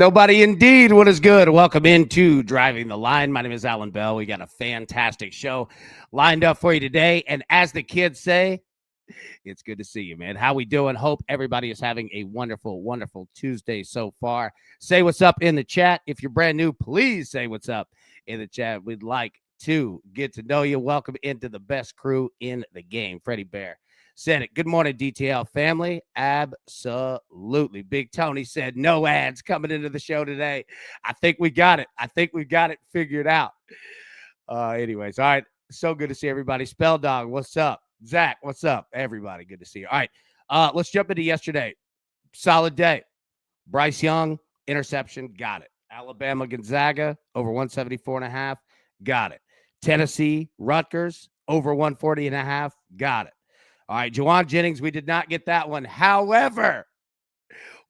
Nobody indeed. What is good? Welcome into Driving the Line. My name is Alan Bell. We got a fantastic show lined up for you today. And as the kids say, it's good to see you, man. How we doing? Hope everybody is having a wonderful, wonderful Tuesday so far. Say what's up in the chat. If you're brand new, please say what's up in the chat. We'd like to get to know you. Welcome into the best crew in the game. Freddie Bear said it. Good morning, DTL family. Absolutely. Big Tony said no ads coming into the show today. I think we got it. I think we got it figured out. Anyways, all right. So good to see everybody. Spell Dog, what's up? Zach, what's up? Everybody, good to see you. All right. Let's jump into yesterday. Solid day. Bryce Young, interception, got it. Alabama, Gonzaga, over 174.5, got it. Tennessee, Rutgers, over 140.5, got it. All right, Juwan Jennings, we did not get that one. However,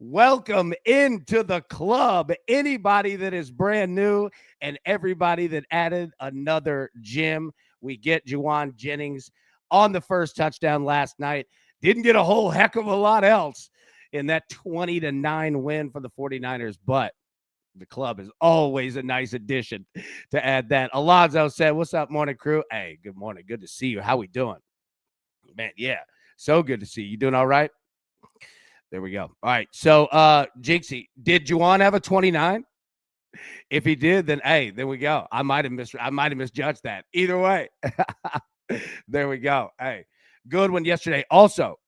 welcome into the club. Anybody that is brand new and everybody that added another gem, we get Juwan Jennings on the first touchdown last night. Didn't get a whole heck of a lot else in that 20-9 win for the 49ers, but the club is always a nice addition to add that. Alonzo said, what's up, morning crew? Hey, good morning. Good to see you. How we doing? Man, yeah, so good to see you. You doing all right? There we go. All right, so Jinxie, did Juwan have a 29? If he did, then hey, there we go. I might have misjudged that. Either way, there we go. Hey, good one yesterday. Also,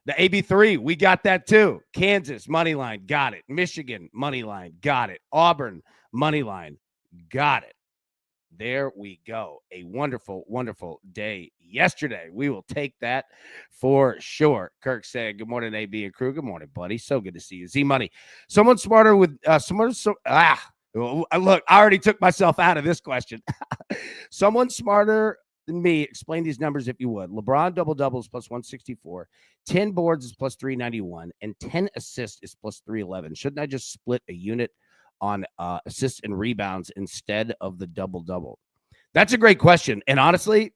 the AB3, we got that too. Kansas money line, got it. Michigan money line, got it. Auburn money line, got it. There we go. A wonderful, wonderful day yesterday. We will take that for sure. Kirk said, good morning, AB and crew. Good morning, buddy. So good to see you. Z-Money. Someone smarter with look, I already took myself out of this question. Someone smarter than me, explain these numbers if you would. LeBron double-doubles plus 164, 10 boards is plus 391, and 10 assists is plus 311. Shouldn't I just split a unit on assists and rebounds instead of the double-double? That's a great question. And honestly,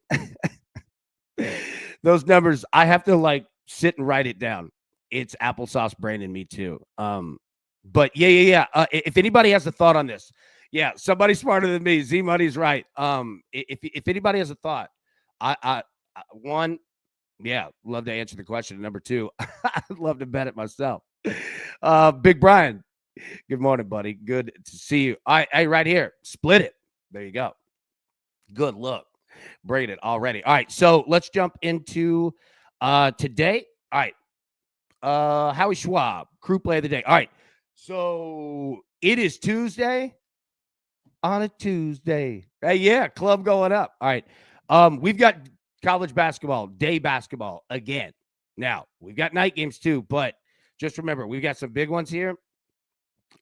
those numbers, I have to sit and write it down. It's applesauce brain in me too. But yeah. If anybody has a thought on this, yeah, somebody smarter than me. Z Money's right. If anybody has a thought, I one, yeah, love to answer the question. Number two, I'd love to bet it myself. Big Brian, good morning, buddy. Good to see you. I right here. Split it. There you go. Good look. Braid it already. All right. So let's jump into today. All right. Howie Schwab, crew play of the day. All right. So it is Tuesday on a Tuesday. Hey, yeah, club going up. All right. We've got college basketball, day basketball again. Now, we've got night games too, but just remember, we've got some big ones here.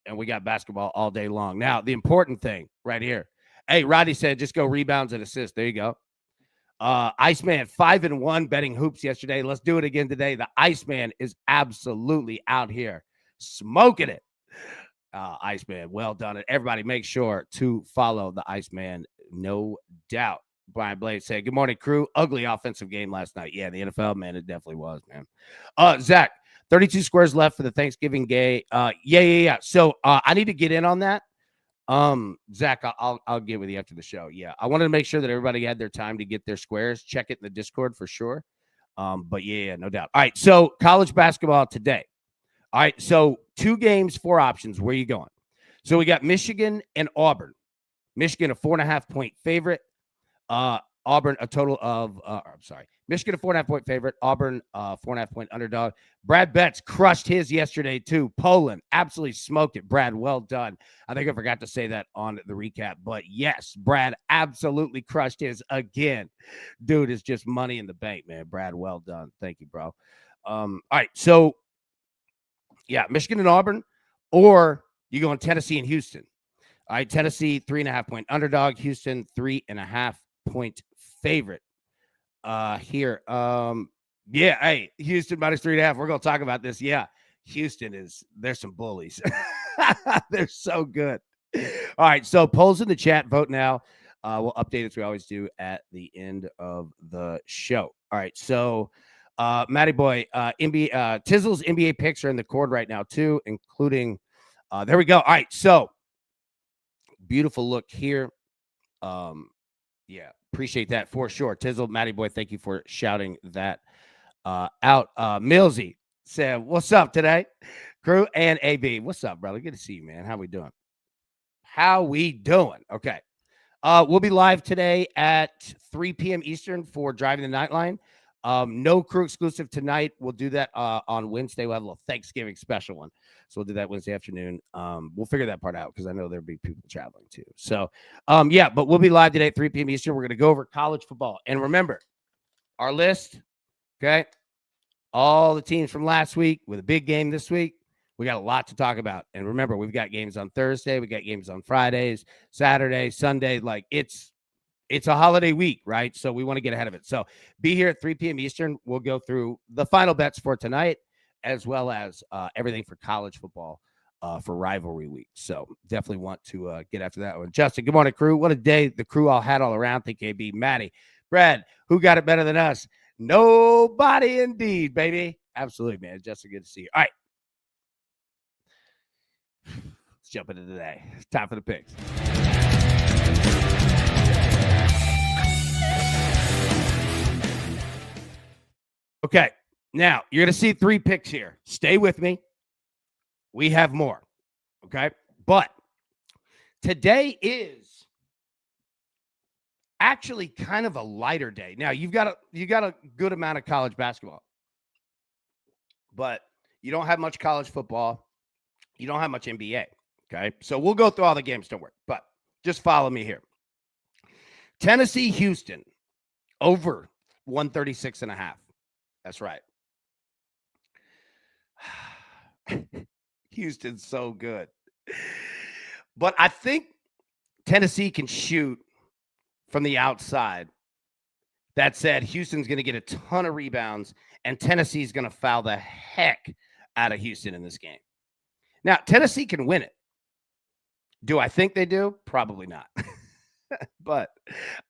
And we got basketball all day long. Now, the important thing right here. Hey, Roddy said just go rebounds and assists. There you go. Iceman, 5-1 betting hoops yesterday. Let's do it again today. The Iceman is absolutely out here smoking it. Iceman, well done. And everybody make sure to follow the Iceman, no doubt. Brian Blade said, good morning, crew. Ugly offensive game last night. Yeah, the NFL, man, it definitely was, man. Zach, 32 squares left for the Thanksgiving day. Yeah. So I need to get in on that. Zach, I'll get with you after the show. Yeah, I wanted to make sure that everybody had their time to get their squares. Check it in the Discord for sure. But yeah, no doubt. All right, so college basketball today. All right, so 2 games, 4 options. Where are you going? So we got Michigan and Auburn. Michigan, a 4.5-point favorite. Auburn, a total of, Michigan, a 4.5-point favorite. Auburn, 4.5-point underdog. Brad Betts crushed his yesterday, too. Poland absolutely smoked it. Brad, well done. I think I forgot to say that on the recap. But, yes, Brad absolutely crushed his again. Dude is just money in the bank, man. Brad, well done. Thank you, bro. All right, so, yeah, Michigan and Auburn, or you go in Tennessee and Houston. All right, Tennessee, 3.5-point underdog. Houston, 3.5-point favorite. Here. Yeah, hey, Houston minus 3.5. We're going to talk about this. Yeah, Houston there's some bullies. They're so good. All right, so polls in the chat. Vote now. We'll update as we always do at the end of the show. All right, so Matty Boy, NBA, Tizzle's NBA picks are in the cord right now too, including There we go. All right. So beautiful look here. Yeah, appreciate that for sure. Tizzle, Matty Boy, thank you for shouting that out. Millsy said, "What's up today, crew and AB? What's up, brother? Good to see you, man. How we doing? How we doing? Okay. We'll be live today at 3 p.m. Eastern for Driving the Nightline. No crew exclusive tonight. We'll do that on Wednesday. We'll have a little Thanksgiving special one. So we'll do that Wednesday afternoon. We'll figure that part out because I know there'll be people traveling too. So, yeah, but we'll be live today at 3 p.m. Eastern. We're going to go over college football. And remember, our list, okay? All the teams from last week with a big game this week. We got a lot to talk about. And remember, we've got games on Thursday. We got games on Fridays, Saturday, Sunday. Like it's a holiday week, right? So we want to get ahead of it. So be here at 3 p.m. Eastern. We'll go through the final bets for tonight, as well as everything for college football for rivalry week. So definitely want to get after that one. Justin, good morning, crew. What a day the crew all had all around. Think AB, Maddie, Brad, who got it better than us? Nobody indeed, baby. Absolutely, man. Justin, good to see you. All right. Let's jump into today. It's time for the picks. Okay. Now, you're going to see 3 picks here. Stay with me. We have more. Okay. But today is actually kind of a lighter day. Now, you got a good amount of college basketball, but you don't have much college football. You don't have much NBA. Okay. So we'll go through all the games. Don't worry. But just follow me here. Tennessee, Houston, over 136.5. That's right. Houston's so good. But I think Tennessee can shoot from the outside. That said, Houston's going to get a ton of rebounds, and Tennessee's going to foul the heck out of Houston in this game. Now, Tennessee can win it. Do I think they do? Probably not. But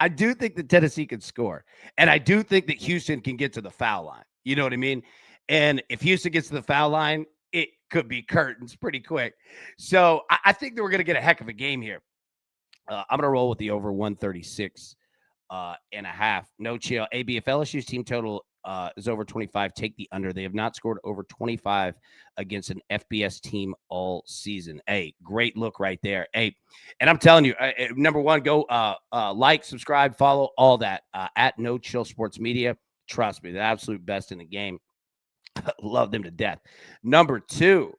I do think that Tennessee can score. And I do think that Houston can get to the foul line. You know what I mean? And if Houston gets to the foul line, it could be curtains pretty quick. So I think that we're going to get a heck of a game here. I'm going to roll with the over 136 and a half. No chill. AB, if LSU's team total is over 25, take the under. They have not scored over 25 against an FBS team all season. Hey, great look right there. Hey, and I'm telling you, number one, go like, subscribe, follow, all that at No Chill Sports Media. Trust me, the absolute best in the game. Love them to death. Number two,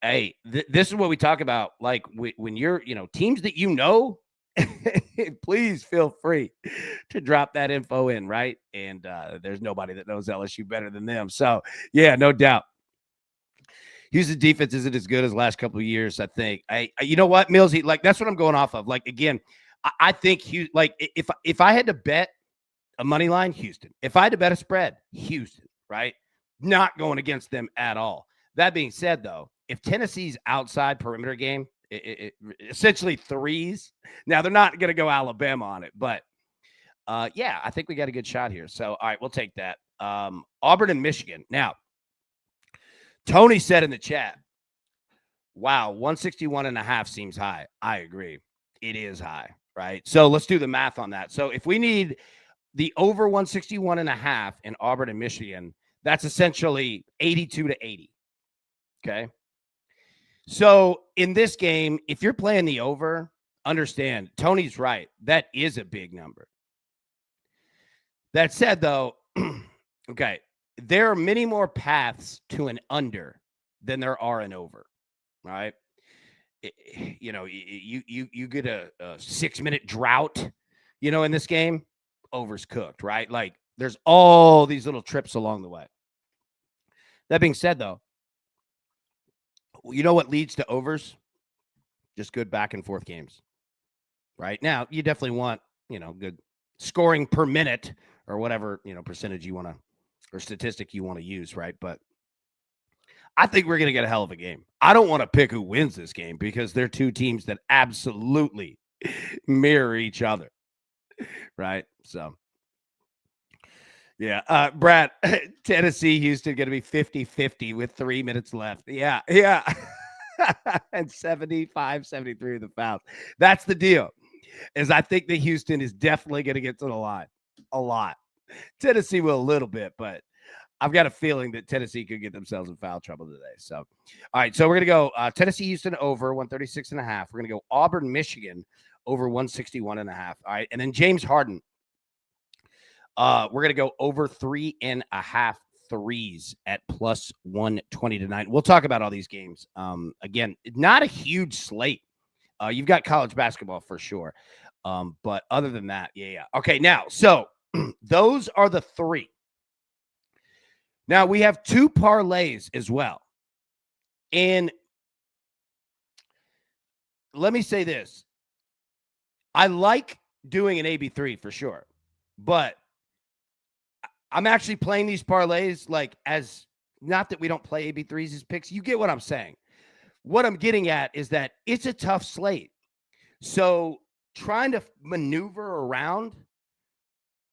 hey, this is what we talk about. Like when you're, teams that please feel free to drop that info in, right? And there's nobody that knows LSU better than them. So, yeah, no doubt. Houston's defense isn't as good as the last couple of years, I think. You know what, Millsy? Like, that's what I'm going off of. Like, again, I think, if I had to bet a money line, Houston. If I had to bet a spread, Houston, right? Not going against them at all. That being said, though, if Tennessee's outside perimeter game, it essentially threes. Now, they're not going to go Alabama on it, but yeah, I think we got a good shot here. So, all right, we'll take that. Auburn and Michigan. Now, Tony said in the chat, wow, 161.5 seems high. I agree. It is high, right? So let's do the math on that. So if we need the over 161.5 in Auburn and Michigan, that's essentially 82 to 80. Okay. So in this game, if you're playing the over, understand Tony's right. That is a big number. That said, though, okay, there are many more paths to an under than there are an over. Right? You get a 6-minute drought, in this game, over's cooked, right? Like there's all these little trips along the way. That being said, though, you know what leads to overs? Just good back and forth games. Right? Now, you definitely want, good scoring per minute or whatever, percentage you want to or statistic you want to use, right? But I think we're going to get a hell of a game. I don't want to pick who wins this game because they're two teams that absolutely mirror each other, right? So, yeah. Brad, Tennessee, Houston going to be 50-50 with 3 minutes left. Yeah. and 75, 73 of the fouls. That's the deal. Is I think that Houston is definitely going to get to the line a lot. Tennessee will a little bit, but I've got a feeling that Tennessee could get themselves in foul trouble today. So, all right. So we're going to go Tennessee, Houston over 136.5. We're going to go Auburn, Michigan over 161.5. All right. And then James Harden. We're going to go over 3.5 threes at plus 120 tonight. We'll talk about all these games. Again, not a huge slate. You've got college basketball for sure. But other than that, yeah. Okay. Now, so those are the three. Now, we have two parlays as well. And let me say this. I like doing an AB3 for sure. But I'm actually playing these parlays like as not that we don't play AB3s as picks. You get what I'm saying. What I'm getting at is that it's a tough slate. So trying to maneuver around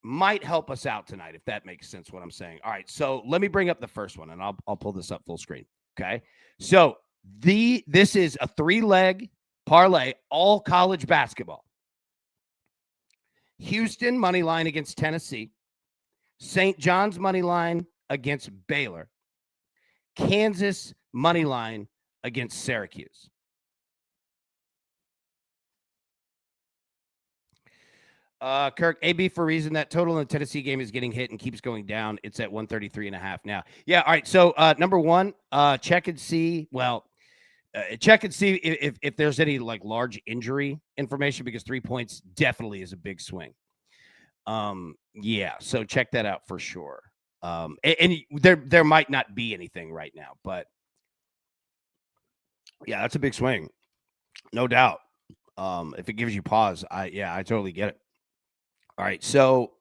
might help us out tonight, if that makes sense what I'm saying. All right, so let me bring up the first one, and I'll pull this up full screen, okay? So this is a 3-leg parlay, all college basketball. Houston money line against Tennessee. St. John's money line against Baylor. Kansas money line against Syracuse. Kirk, AB for a reason that total in the Tennessee game is getting hit and keeps going down. It's at 133.5 now. Yeah, all right. So number one, check and see. Well, check and see if there's any like large injury information because 3 points definitely is a big swing. Yeah, so check that out for sure. And there might not be anything right now, but yeah, that's a big swing, no doubt. If it gives you pause, I totally get it. All right, so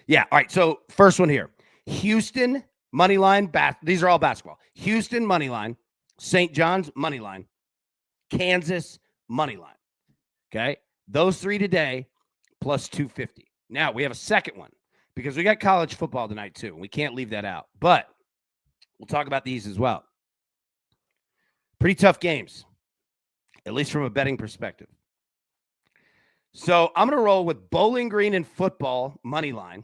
yeah, all right. So first one here, Houston money line. These are all basketball. Houston money line, St. John's money line, Kansas money line. Okay, those three today plus 250. Now we have a second one because we got college football tonight too. We can't leave that out, but we'll talk about these as well. Pretty tough games, at least from a betting perspective. So I'm going to roll with Bowling Green in football money line,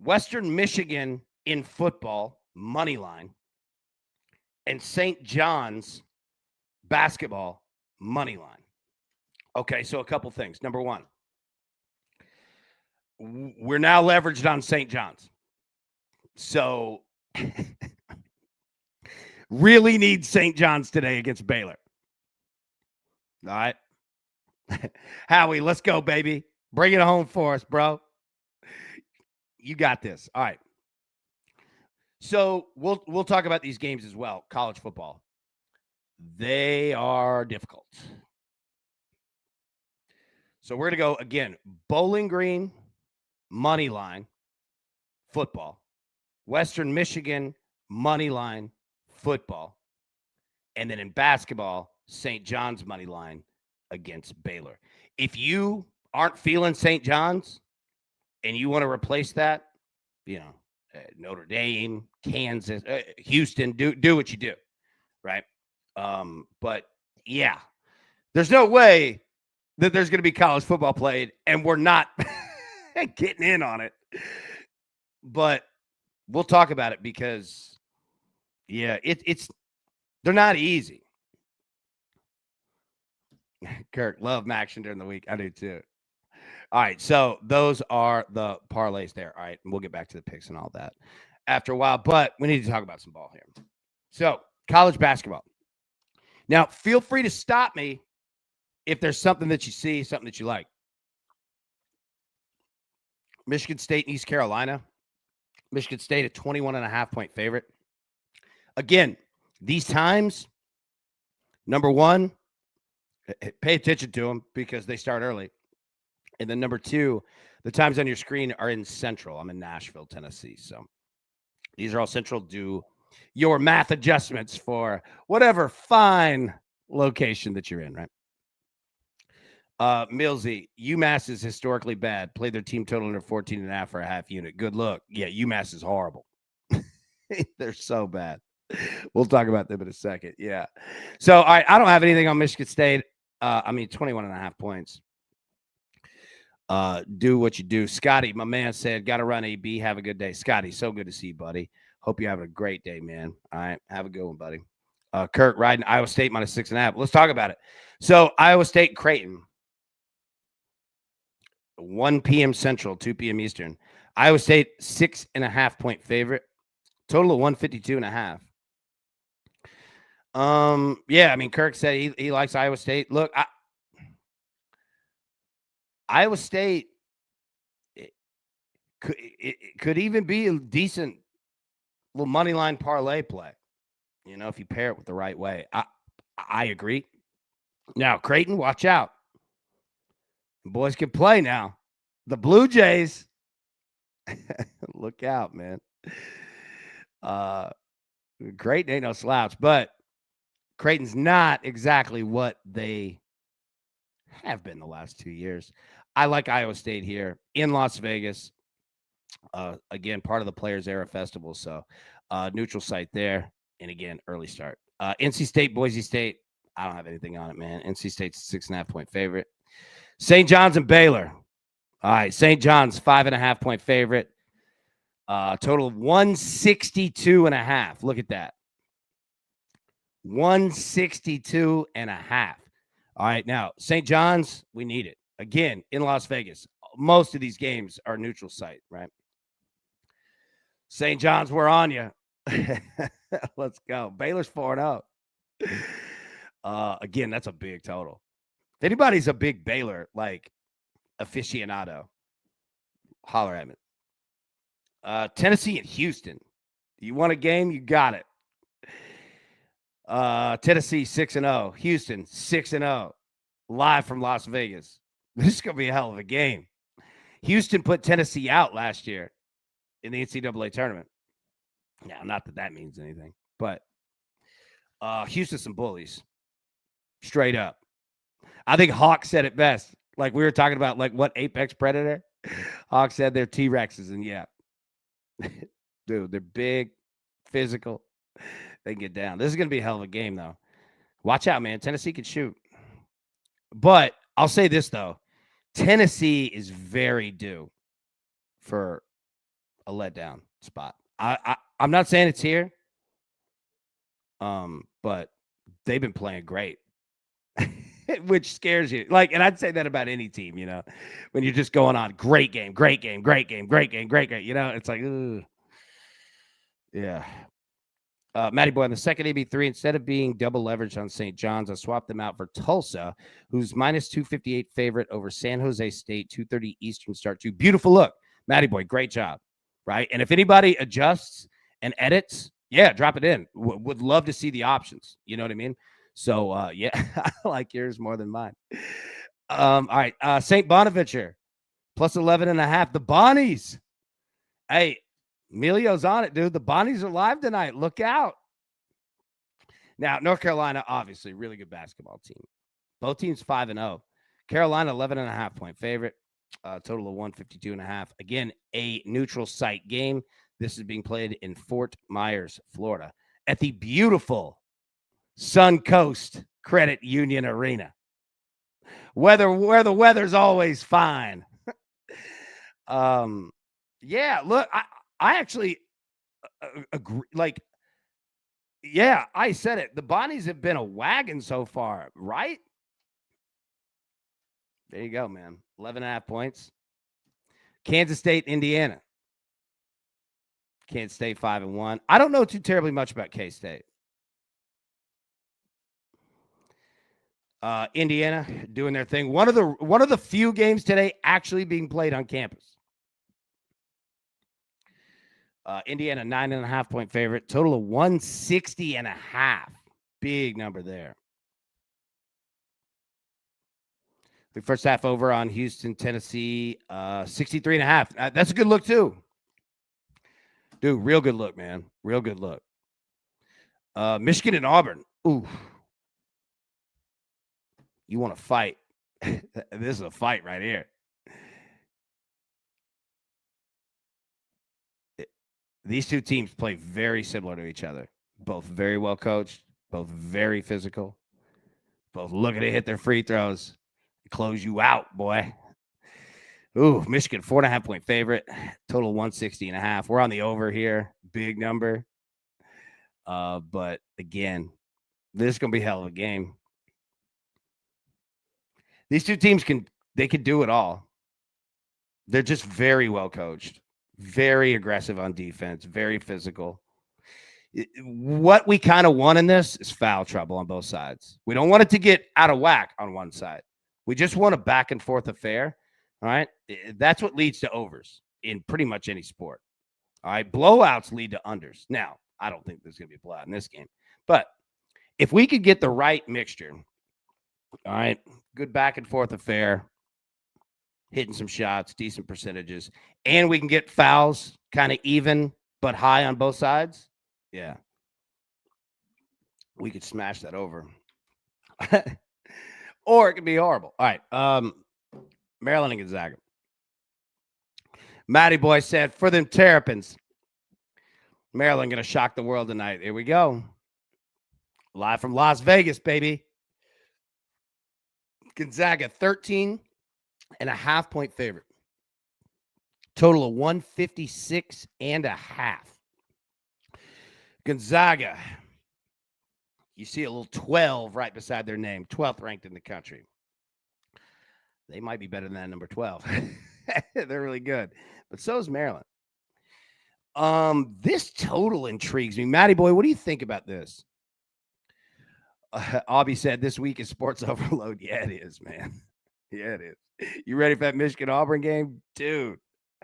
Western Michigan in football money line, and St. John's basketball money line. Okay, so a couple things. Number one, we're now leveraged on St. John's. So really need St. John's today against Baylor. All right. Howie, let's go, baby. Bring it home for us, bro. You got this. All right. So we'll talk about these games as well. College football. They are difficult. So we're going to go again. Bowling Green, money line, football. Western Michigan, money line, football. And then in basketball, St. John's money line against Baylor. If you aren't feeling St. John's and you want to replace that, Notre Dame, Kansas, Houston, do what you do, right? But yeah, there's no way that there's going to be college football played and we're not getting in on it. But we'll talk about it because, yeah, they're not easy. Kirk, love Maction during the week. I do too. All right, so those are the parlays there. All right, and we'll get back to the picks and all that after a while, but we need to talk about some ball here. So, college basketball. Now, feel free to stop me if there's something that you see, something that you like. Michigan State and East Carolina. Michigan State a 21.5-point favorite. Again, these times, number one, pay attention to them because they start early. And then number two, the times on your screen are in Central. I'm in Nashville, Tennessee. So these are all Central. Do your math adjustments for whatever fine location that you're in, right? Millsy, UMass is historically bad. Played their team total under 14.5 for a half unit. Good look. Yeah, UMass is horrible. They're so bad. We'll talk about them in a second. Yeah. So, all right, I don't have anything on Michigan State. 21 and a half points. Do what you do. Scotty, my man, said, got to run, AB. Have a good day. Scotty, so good to see you, buddy. Hope you're having a great day, man. All right. Have a good one, buddy. Kurt riding Iowa State minus 6.5. Let's talk about it. So, Iowa State, Creighton, 1 p.m. Central, 2 p.m. Eastern. Iowa State, 6.5 point favorite. Total of 152.5. Yeah, I mean, Kirk said he likes Iowa State. Look, Iowa State could even be a decent little money line parlay play, if you pair it with the right way. I agree. Now, Creighton, watch out. The boys can play now. The Blue Jays, look out, man. Creighton ain't no slouch, but Creighton's not exactly what they have been the last 2 years. I like Iowa State here in Las Vegas. Again, part of the Players Era Festival, so neutral site there. And again, early start. NC State, Boise State. I don't have anything on it, man. NC State's 6.5 point favorite. St. John's and Baylor. All right, St. John's 5.5 point favorite. Total of 162.5. Look at that. 162.5. All right, now St. John's, we need it. Again, in Las Vegas. Most of these games are neutral site, right? St. John's, we're on you. Let's go. Baylor's 4-0. Again, that's a big total. If anybody's a big Baylor, like, aficionado, holler at me. Tennessee and Houston. You want a game? You got it. Tennessee 6-0. Houston 6-0. Live from Las Vegas. This is going to be a hell of a game. Houston put Tennessee out last year in the NCAA tournament. Now, not that that means anything, but Houston some bullies. Straight up. I think Hawk said it best. Like we were talking about, like what apex predator? Hawk said they're T-Rexes, and yeah. Dude, they're big, physical. They can get down. This is going to be a hell of a game, though. Watch out, man. Tennessee can shoot. But I'll say this, though. Tennessee is very due for a letdown spot. I'm not saying it's here, but they've been playing great, which scares you. Like, and I'd say that about any team, when you're just going on great game, great game, great game, great game, great game. It's like, ugh. Yeah. Matty Boy on the second AB3, instead of being double leveraged on St. John's, I swapped them out for Tulsa, who's minus 258 favorite over San Jose State, 2:30 Eastern start. Beautiful look. Matty Boy, great job. Right. And if anybody adjusts and edits, yeah, drop it in. Would love to see the options. You know what I mean? So, yeah, I like yours more than mine. All right. St. Bonaventure, plus 11.5. The Bonnies. Hey, Emilio's on it, dude. The Bonnies are live tonight. Look out. Now, North Carolina, obviously, really good basketball team. Both teams 5-0. Carolina, 11.5 point favorite. Total of 152.5. Again, a neutral site game. This is being played in Fort Myers, Florida, at the beautiful Suncoast Credit Union Arena. Where the weather's always fine. Yeah, look, I actually agree. Like, yeah, I said it. The Bonnies have been a wagon so far, right? There you go, man. 11.5 points. Kansas State, Indiana. Kansas State 5-1. I don't know too terribly much about K-State. Indiana doing their thing. One of the few games today actually being played on campus. Indiana 9.5 point favorite. Total of 160.5. Big number there. The first half over on Houston, Tennessee, 63.5. That's a good look too. Dude, real good look, man. Real good look. Michigan and Auburn. Ooh. You want to fight. This is a fight right here. These two teams play very similar to each other. Both very well coached, both very physical, both looking to hit their free throws, close you out, boy. Ooh, Michigan, 4.5 point favorite, total 160.5. We're on the over here, big number. But again, this is gonna be a hell of a game. These two teams can do it all. They're just very well coached, very aggressive on defense, very physical. What we kind of want in this is foul trouble on both sides. We don't want it to get out of whack on one side. We just want a back and forth affair. All right. That's what leads to overs in pretty much any sport. All right. Blowouts lead to unders. Now, I don't think there's going to be a blowout in this game, but if we could get the right mixture, all right, good back and forth affair, hitting some shots, decent percentages, and we can get fouls kind of even but high on both sides. Yeah, we could smash that over. Or it could be horrible. All right. Maryland and Gonzaga. Matty Boy said, for them Terrapins, Maryland going to shock the world tonight. Here we go. Live from Las Vegas, baby. Gonzaga, 13.5 point favorite. Total of 156.5. Gonzaga. You see a little 12 right beside their name, 12th ranked in the country. They might be better than that number 12. They're really good. But so is Maryland. This total intrigues me. Matty Boy, what do you think about this? Aubie said this week is sports overload. Yeah, it is, man. Yeah, it is. You ready for that Michigan Auburn game? Dude,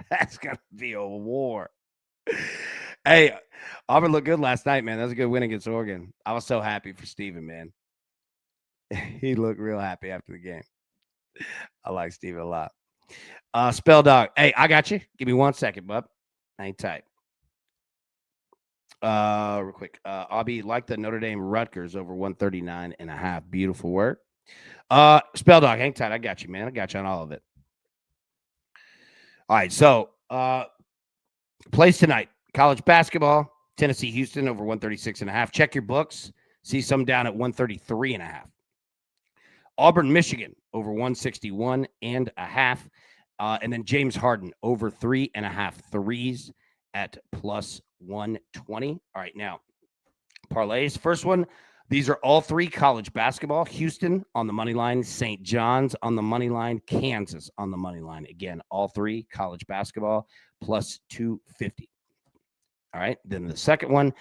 that's going to be a war. Hey, Auburn looked good last night, man. That was a good win against Oregon. I was so happy for Steven, man. He looked real happy after the game. I like Steven a lot. Spell Dog. Hey, I got you. Give me 1 second, bub. Hang tight. Real quick. Aubie like the Notre Dame Rutgers over 139.5. Beautiful work. Spell Dog, hang tight. I got you, man. I got you on all of it. All right. So, plays tonight. College basketball, Tennessee, Houston over 136.5. Check your books. See some down at 133.5. Auburn, Michigan over 161.5. And then James Harden over 3.5 threes at plus 120. All right, now parlays. First one, these are all three college basketball. Houston on the money line, St. John's on the money line, Kansas on the money line. Again, all three college basketball plus 250. All right, then the second one,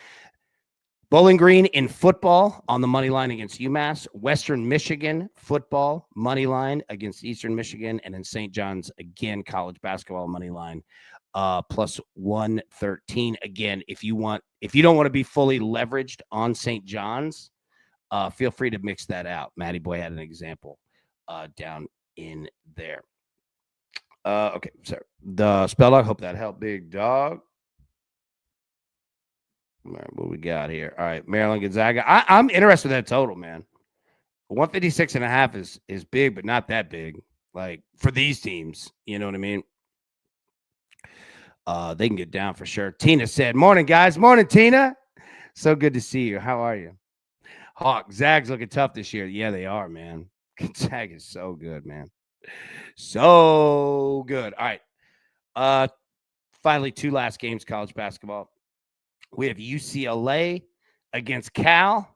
Bowling Green in football on the money line against UMass. Western Michigan football money line against Eastern Michigan. And then St. John's, again, college basketball money line plus 113. Again, if you don't want to be fully leveraged on St. John's, feel free to mix that out. Matty Boy had an example down in there. Okay, sorry. The spell dog, hope that helped, big dog. All right, what we got here? All right, Maryland Gonzaga. I'm interested in that total, man. 156.5 is big, but not that big. Like for these teams, you know what I mean? They can get down for sure. Tina said, "Morning, guys. Morning, Tina. So good to see you. How are you?" Hawk, Zag's looking tough this year. Yeah, they are, man. Zag is so good, man. So good. All right. Finally, two last games, college basketball. We have UCLA against Cal.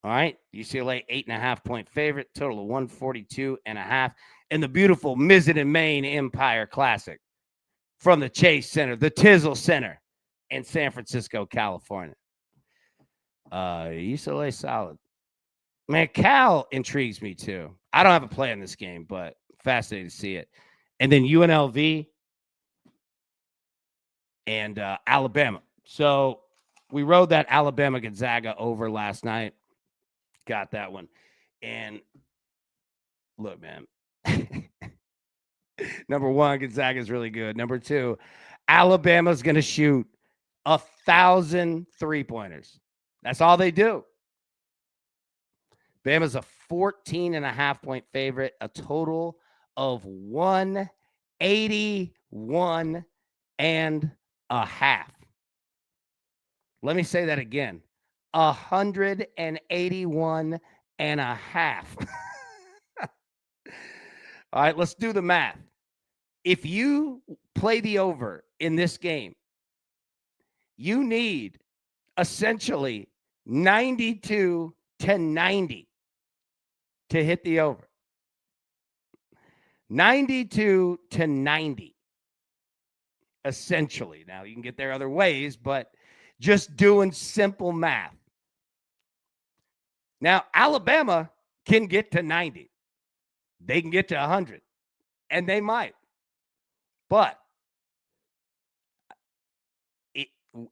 All right. UCLA, 8.5 point favorite, total of 142.5. And the beautiful Mizzen and Main Empire Classic from the Chase Center, the Tizzle Center in San Francisco, California. UCLA solid. Man, Cal intrigues me too. I don't have a play in this game, but fascinating to see it. And then UNLV and Alabama. So we rode that Alabama Gonzaga over last night. Got that one. And look, man. Number one, Gonzaga is really good. Number two, Alabama's going to shoot 1,000 3-pointers. That's all they do. Bama's a 14.5 point favorite, a total of 181.5. Let me say that again. 181.5. All right, let's do the math. If you play the over in this game, you need essentially 92-90 to hit the over. 92-90, essentially. Now, you can get there other ways, but just doing simple math. Now, Alabama can get to 90. They can get to 100, and they might. But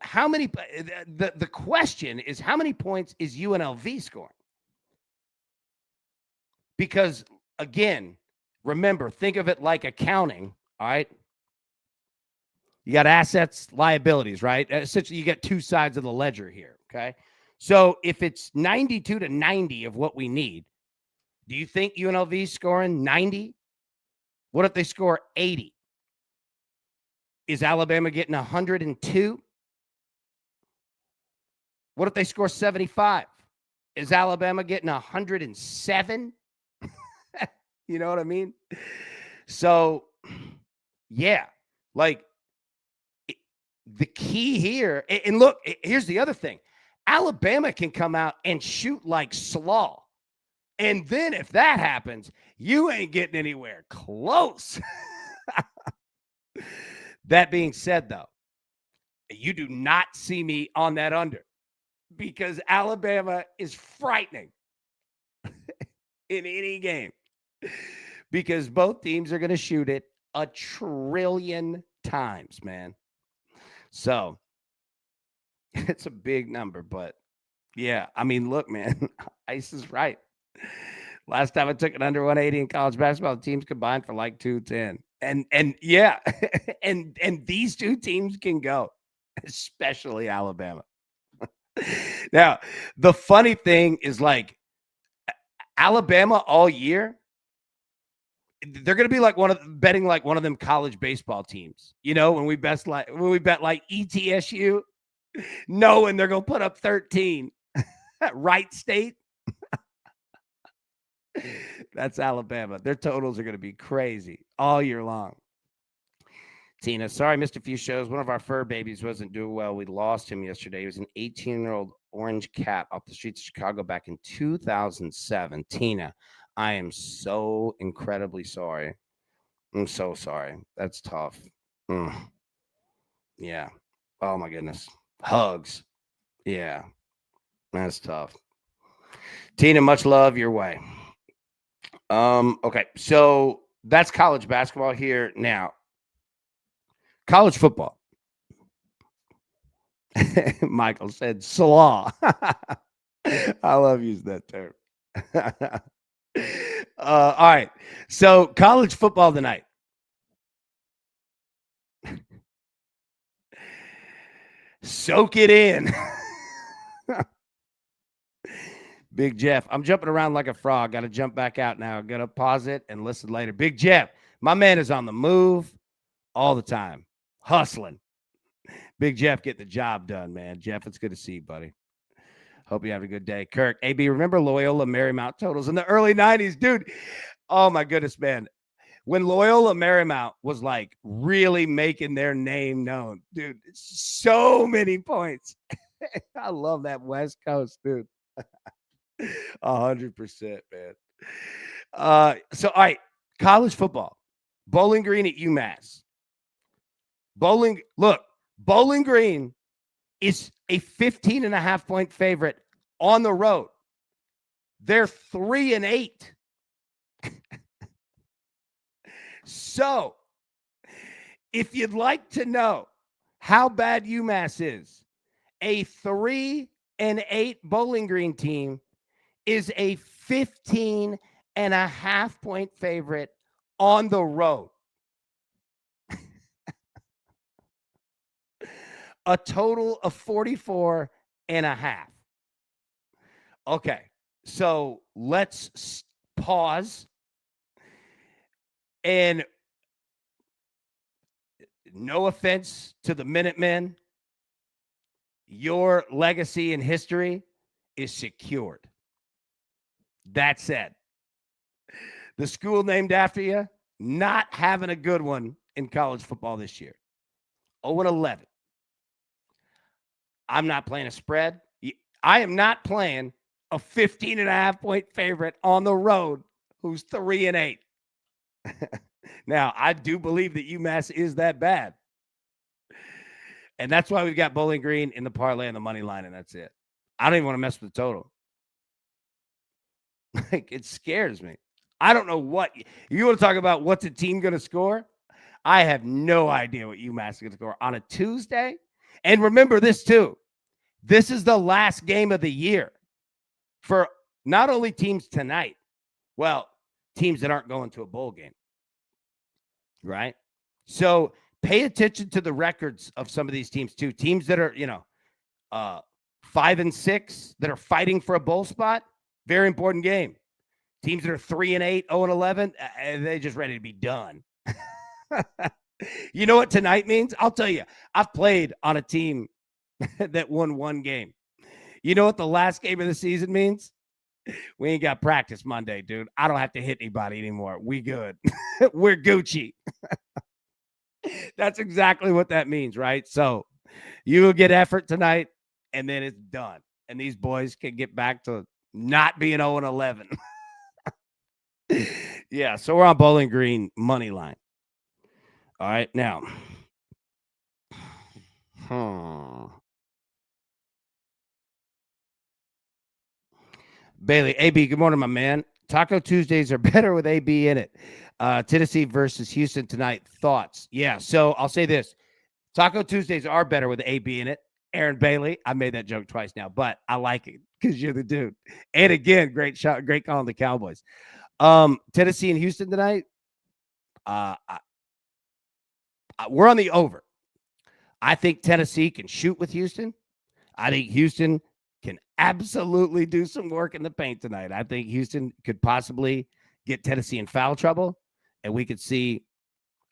how many? The question is, how many points is UNLV scoring? Because, again, remember, think of it like accounting, all right? You got assets, liabilities, right? Essentially, you get two sides of the ledger here, okay? So if it's 92-90 of what we need, do you think UNLV is scoring 90? What if they score 80? Is Alabama getting 102? What if they score 75? Is Alabama getting 107? You know what I mean? So, yeah, like the key here, and look, here's the other thing. Alabama can come out and shoot like slaw. And then if that happens, you ain't getting anywhere close. That being said, though, you do not see me on that under because Alabama is frightening in any game because both teams are going to shoot it 1 trillion times, man. So it's a big number, but yeah, I mean, look, man, Ice is right. Last time I took it under 180 in college basketball, the teams combined for like 210. And yeah, and these two teams can go, especially Alabama. Now, the funny thing is like Alabama all year, they're going to be like betting like one of them college baseball teams. You know, when we bet like ETSU, knowing they're going to put up 13. Wright State. That's Alabama. Their totals are going to be crazy all year long. Tina, sorry, missed a few shows. One of our fur babies wasn't doing well. We lost him yesterday. He was an 18-year-old orange cat off the streets of Chicago back in 2007. Tina, I am so incredibly sorry. I'm so sorry. That's tough. Yeah. Oh, my goodness. Hugs. Yeah. That's tough. Tina, much love your way. Okay, so that's college basketball here. Now, college football. Michael said slaw. I love using that term. All right, so college football tonight. Soak it in. Big Jeff, I'm jumping around like a frog. Got to jump back out now. Got to pause it and listen later. Big Jeff, my man is on the move all the time, hustling. Big Jeff, get the job done, man. Jeff, it's good to see you, buddy. Hope you have a good day. Kirk, AB, remember Loyola Marymount totals in the early 90s? Dude, oh my goodness, man. When Loyola Marymount was like really making their name known, dude, so many points. I love that West Coast, dude. 100%, man. So, all right, college football. Bowling Green at UMass. Bowling Green is a 15.5-point favorite on the road. They're 3-8. So, if you'd like to know how bad UMass is, a 3-8 Bowling Green team is a 15.5-point favorite on the road. A total of 44.5. Okay, so let's pause. And no offense to the Minutemen, your legacy in history is secured. That said, the school named after you, not having a good one in college football this year. 0-11. I'm not playing a spread. I am not playing a 15.5-point favorite on the road who's 3-8. Now, I do believe that UMass is that bad. And that's why we've got Bowling Green in the parlay and the money line, and that's it. I don't even want to mess with the total. Like, it scares me. I don't know what. You want to talk about what's a team going to score? I have no idea what UMass is going to score on a Tuesday. And remember this, too. This is the last game of the year for not only teams tonight, well, teams that aren't going to a bowl game, right? So pay attention to the records of some of these teams, too. Teams that are, 5-6 that are fighting for a bowl spot, very important game. Teams that are 3-8, 0-11, they're just ready to be done. You know what tonight means? I'll tell you, I've played on a team that won one game. You know what the last game of the season means? We ain't got practice Monday, dude. I don't have to hit anybody anymore. We good. We're Gucci. That's exactly what that means, right? So you will get effort tonight, and then it's done. And these boys can get back to not being 0-11. Yeah, so we're on Bowling Green money line. All right, now. Bailey, AB, good morning, my man. Taco Tuesdays are better with AB in it. Tennessee versus Houston tonight. Thoughts? Yeah, so I'll say this. Taco Tuesdays are better with AB in it. Aaron Bailey, I made that joke twice now, but I like it because you're the dude. And again, great shot, great call on the Cowboys. Tennessee and Houston tonight. We're on the over. I think Tennessee can shoot with Houston. I think Houston can absolutely do some work in the paint tonight. I think Houston could possibly get Tennessee in foul trouble, and we could see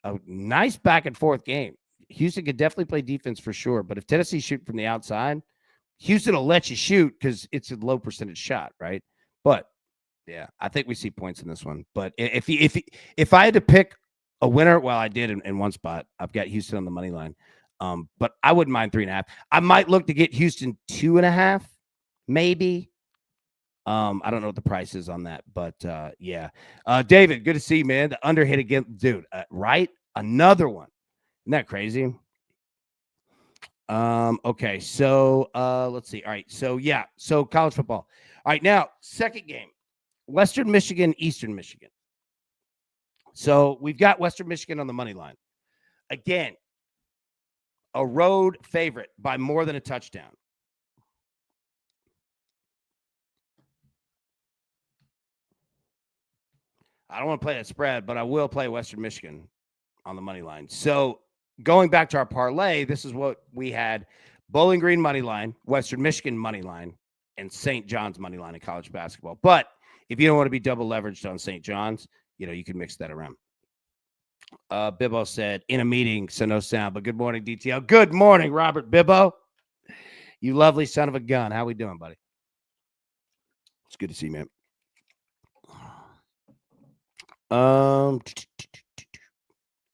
a nice back and forth game. Houston could definitely play defense for sure, but if Tennessee shoot from the outside, Houston will let you shoot because it's a low percentage shot, right? But yeah, I think we see points in this one. But if I had to pick a winner, well, I did in one spot. I've got Houston on the money line. But I wouldn't mind 3.5. I might look to get Houston 2.5, maybe. I don't know what the price is on that, but yeah. David, good to see you, man. The under hit again, dude. Right, another one. Isn't that crazy? Okay, so let's see. All right, so yeah, so college football. All right, now second game, Western Michigan, Eastern Michigan. So we've got Western Michigan on the money line again. A road favorite by more than a touchdown. I don't want to play that spread, but I will play Western Michigan on the money line. So going back to our parlay, this is what we had: Bowling Green money line, Western Michigan money line, and St. John's money line in college basketball. But if you don't want to be double leveraged on St. John's, you can mix that around. Bibbo said, in a meeting, so no sound, but good morning, DTL. Good morning, Robert Bibbo. You lovely son of a gun. How we doing, buddy? It's good to see you, man.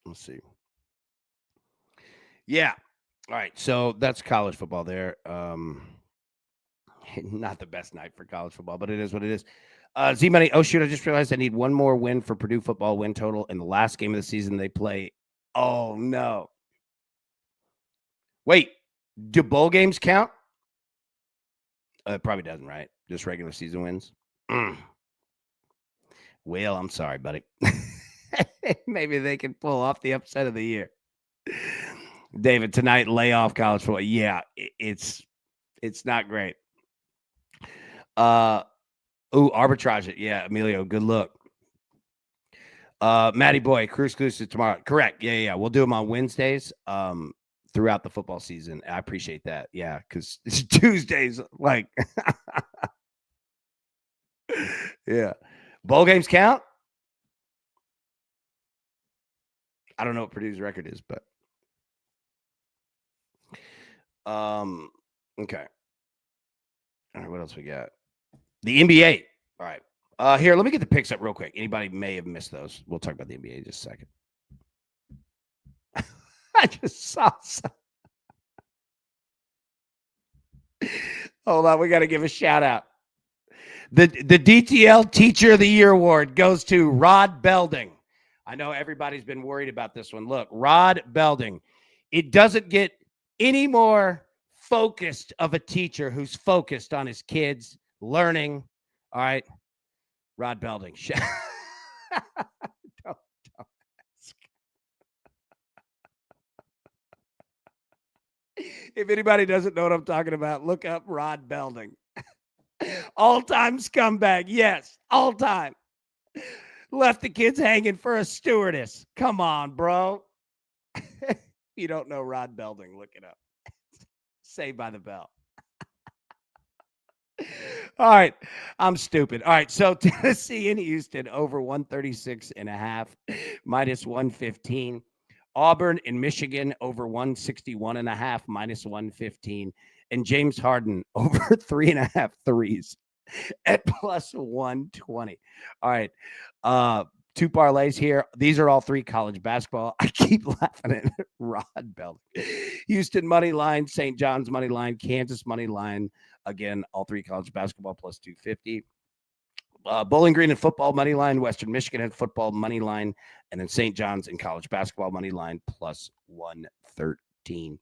Let's see. Yeah. All right. So that's college football there. Not the best night for college football, but it is what it is. Z Money. Oh, shoot. I just realized I need one more win for Purdue football win total in the last game of the season they play. Oh, no. Wait. Do bowl games count? It probably doesn't, right? Just regular season wins. Well, I'm sorry, buddy. Maybe they can pull off the upset of the year. David, tonight, lay off college football. Yeah, it's not great. Arbitrage it. Yeah, Emilio, good look. Matty Boy, Cruise exclusive tomorrow. Correct. Yeah. We'll do them on Wednesdays throughout the football season. I appreciate that. Yeah, because it's Tuesdays. Like, yeah. Bowl games count? I don't know what Purdue's record is, but Okay. All right. What else we got? The NBA. All right. Here, let me get the picks up real quick. Anybody may have missed those. We'll talk about the NBA in just a second. I just saw some. Hold on. We got to give a shout out. The DTL Teacher of the Year Award goes to Rod Belding. I know everybody's been worried about this one. Look, Rod Belding. It doesn't get any more focused of a teacher who's focused on his kids learning. All right. Rod Belding. don't ask. If anybody doesn't know what I'm talking about, look up Rod Belding. All-time scumbag. Yes, all-time. Left the kids hanging for a stewardess. Come on, bro. If you don't know Rod Belding, look it up. Saved by the Bell. All right. I'm stupid. All right. So Tennessee and Houston over 136.5, minus 115. Auburn and Michigan over 161.5, minus 115. And James Harden over 3.5 threes at plus 120. All right. Two parlays here. These are all three college basketball. I keep laughing at Rod Belding. Houston money line, St. John's money line, Kansas money line. Again, all three college basketball plus 250. Bowling Green and football money line, Western Michigan and football money line, and then St. John's and college basketball money line plus 113.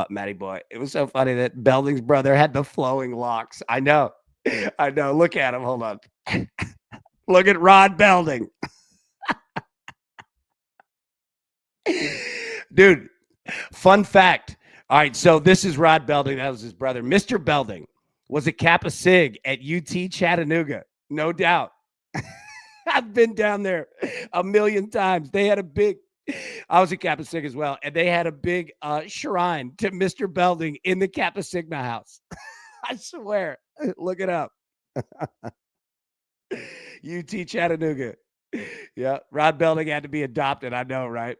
Matty boy, it was so funny that Belding's brother had the flowing locks. I know. Look at him. Hold on. Look at Rod Belding. Dude, fun fact. All right, so this is Rod Belding. That was his brother. Mr. Belding was a Kappa Sig at UT Chattanooga. No doubt. I've been down there a million times. They had a big, I was a Kappa Sig as well, and they had a big shrine to Mr. Belding in the Kappa Sigma house. I swear. Look it up. UT Chattanooga. Yeah, Rod Belding had to be adopted. I know, right?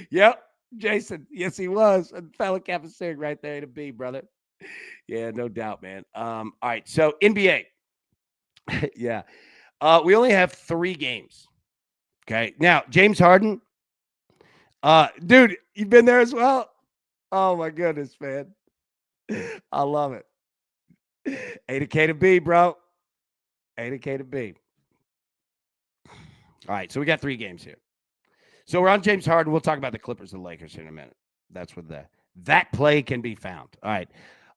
Yep. Jason. Yes, he was. A fellow Kappa Sig right there to be, brother. Yeah, no doubt, man. All right. So NBA. Yeah. We only have 3 games. Okay. Now, James Harden. Dude, you've been there as well? Oh my goodness, man. I love it. A to K to B, bro. A to K to B. All right. So we got 3 games here. So we're on James Harden. We'll talk about the Clippers and Lakers in a minute. That's where that play can be found. All right.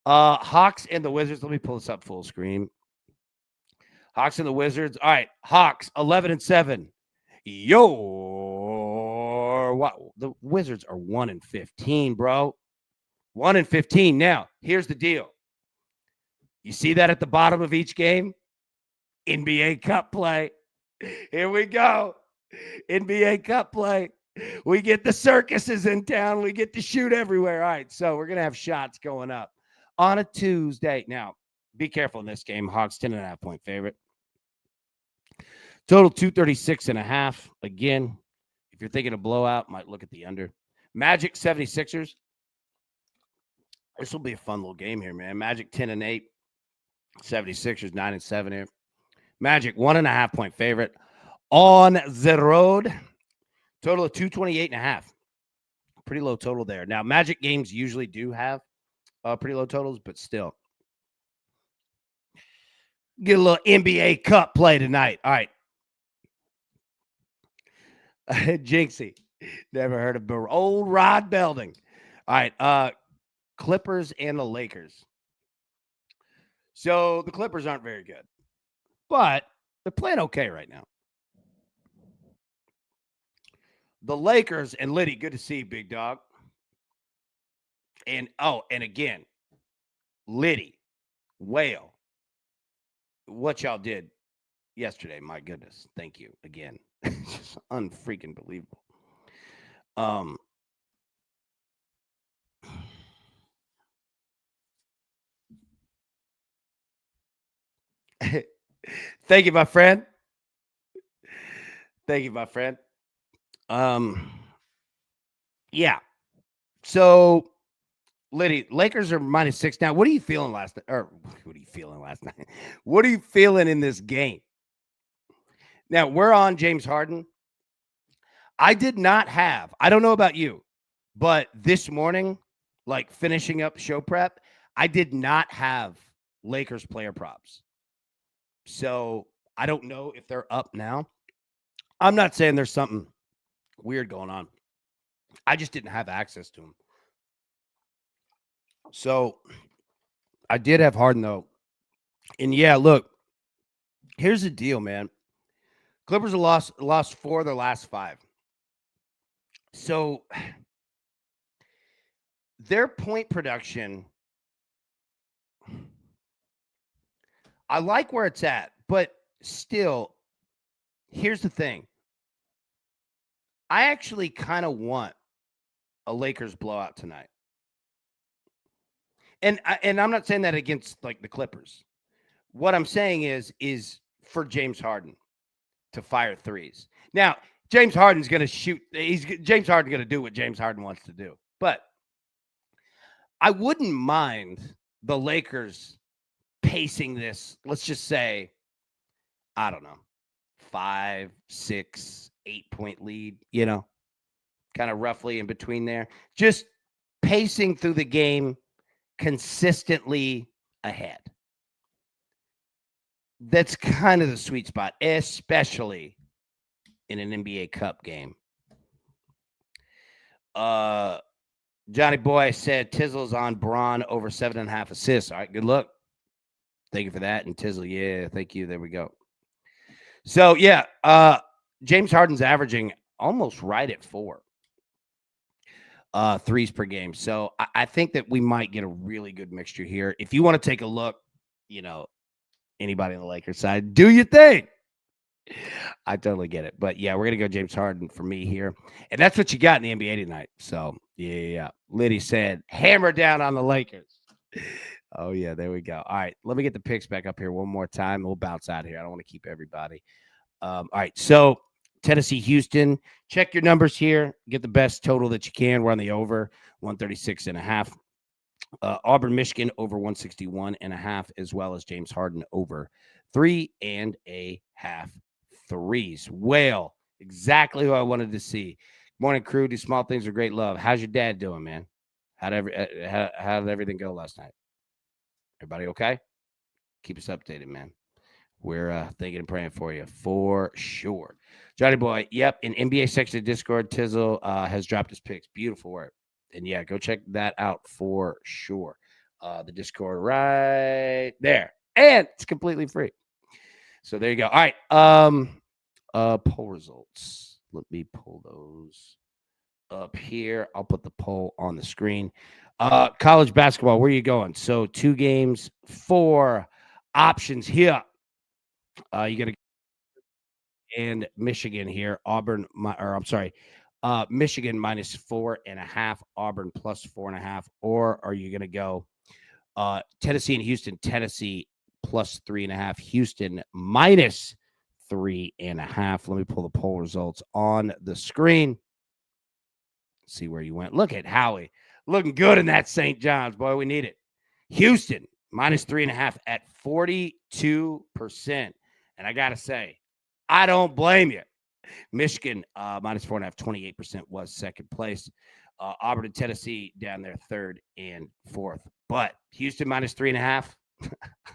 Hawks and the Wizards. Let me pull this up full screen. Hawks and the Wizards. All right. Hawks 11-7. Wow. The Wizards are 1-15, bro. 1-15. Now, here's the deal. You see that at the bottom of each game? NBA Cup play. Here we go. NBA Cup play. We get the circuses in town. We get to shoot everywhere. All right, so we're going to have shots going up on a Tuesday. Now, be careful in this game. Hawks 10.5 point favorite. Total 236.5. Again, if you're thinking of blowout, might look at the under. Magic 76ers. This will be a fun little game here, man. Magic 10-8. 76ers 9-7 here. Magic 1.5 point favorite on the road. Total of 228.5. Pretty low total there. Now, Magic games usually do have pretty low totals, but still. Get a little NBA Cup play tonight. All right. Jinxie. Never heard of old Rod Belding. All right. Clippers and the Lakers. So the Clippers aren't very good, but they're playing okay right now. The Lakers and Liddy, good to see you, big dog. And again, Liddy, Whale, what y'all did yesterday, my goodness. Thank you again. Just unfreaking believable. Thank you, my friend. Thank you, my friend. Yeah. So Liddy, Lakers are -6 now. What are you feeling last night? Or what are you feeling last night? What are you feeling in this game? Now, we're on James Harden. I did not have, I don't know about you, but this morning, like finishing up show prep, I did not have Lakers player props. So I don't know if they're up now. I'm not saying there's something weird going on. I just didn't have access to them. So I did have Harden though. And yeah, look, here's the deal, man. Clippers have lost 4 of their last 5. So their point production, I like where it's at, but still, here's the thing. I actually kind of want a Lakers blowout tonight. And I'm not saying that against like the Clippers. What I'm saying is for James Harden to fire threes. Now, James Harden's going to shoot. James Harden's going to do what James Harden wants to do. But I wouldn't mind the Lakers pacing this. Let's just say, I don't know, 5, 6, 8-point lead, kind of roughly in between there. Just pacing through the game consistently ahead. That's kind of the sweet spot, especially in an NBA Cup game. Johnny Boy said Tizzle's on Braun over 7.5 assists. All right, good luck. Thank you for that. And Tizzle, yeah, thank you. There we go. So, yeah, James Harden's averaging almost right at 4 threes per game. So I think that we might get a really good mixture here. If you want to take a look, anybody on the Lakers side, do your thing. I totally get it. But, yeah, we're going to go James Harden for me here. And that's what you got in the NBA tonight. So, yeah. Liddy said, hammer down on the Lakers. Oh, yeah, there we go. All right, let me get the picks back up here one more time. We'll bounce out here. I don't want to keep everybody. All right, so Tennessee, Houston. Check your numbers here. Get the best total that you can. We're on the over, 136.5. Auburn, Michigan, over 161.5, as well as James Harden over 3.5 threes. Well, exactly who I wanted to see. Morning, crew. Do small things with great love. How's your dad doing, man? How did everything go last night? Everybody okay? Keep us updated, man. We're thinking and praying for you for sure. Johnny Boy, yep. In NBA section of Discord, Tizzle has dropped his picks. Beautiful work. And yeah, go check that out for sure. The Discord right there. And it's completely free. So there you go. All right. Poll results. Let me pull those up here. I'll put the poll on the screen. College basketball, where are you going? So 2 games, 4 options here. You got to and Michigan here. Michigan -4.5, Auburn +4.5, or are you going to go Tennessee and Houston? Tennessee +3.5, Houston -3.5. Let me pull the poll results on the screen. See where you went. Look at Howie looking good in that St. John's, boy. We need it. Houston -3.5 at 42%. And I got to say, I don't blame you. Michigan -4.5, 28% was second place. Auburn and Tennessee down there 3rd and 4th. But Houston -3.5,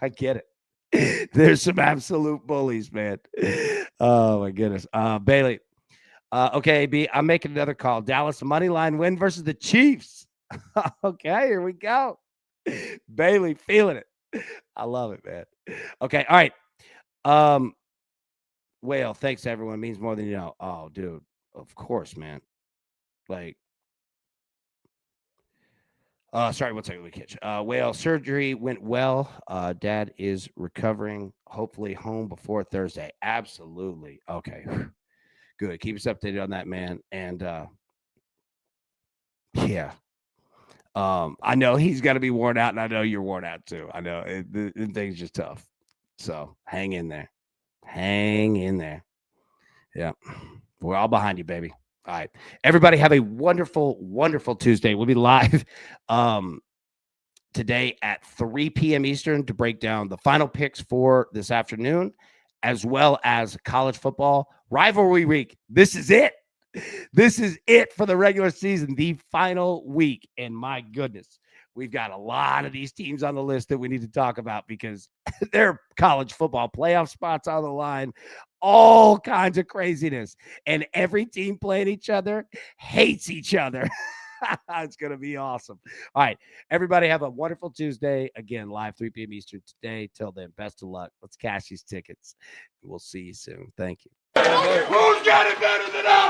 I get it. There's some absolute bullies, man. Oh, my goodness. Bailey. Okay, B, I'm making another call. Dallas money line win versus the Chiefs. Okay, here we go. Bailey feeling it. I love it, man. Okay, all right. Whale, thanks everyone. It means more than you know. Oh, dude. Of course, man. Like, sorry, one second, let me catch. Whale, surgery went well. Dad is recovering, hopefully home before Thursday. Absolutely. Okay. Good. Keep us updated on that, man. And yeah. I know he's got to be worn out, and I know you're worn out too. I know the thing's just tough. So hang in there. Hang in there. Yeah. We're all behind you, baby. All right. Everybody have a wonderful, wonderful Tuesday. We'll be live today at 3 p.m. Eastern to break down the final picks for this afternoon, as well as college football rivalry week. This is it. This is it for the regular season, the final week. And my goodness, we've got a lot of these teams on the list that we need to talk about because they're college football playoff spots on the line, all kinds of craziness. And every team playing each other hates each other. It's going to be awesome. All right. Everybody have a wonderful Tuesday. Again, live 3 p.m. Eastern today. Till then, best of luck. Let's cash these tickets. We'll see you soon. Thank you. Who's got it better than us?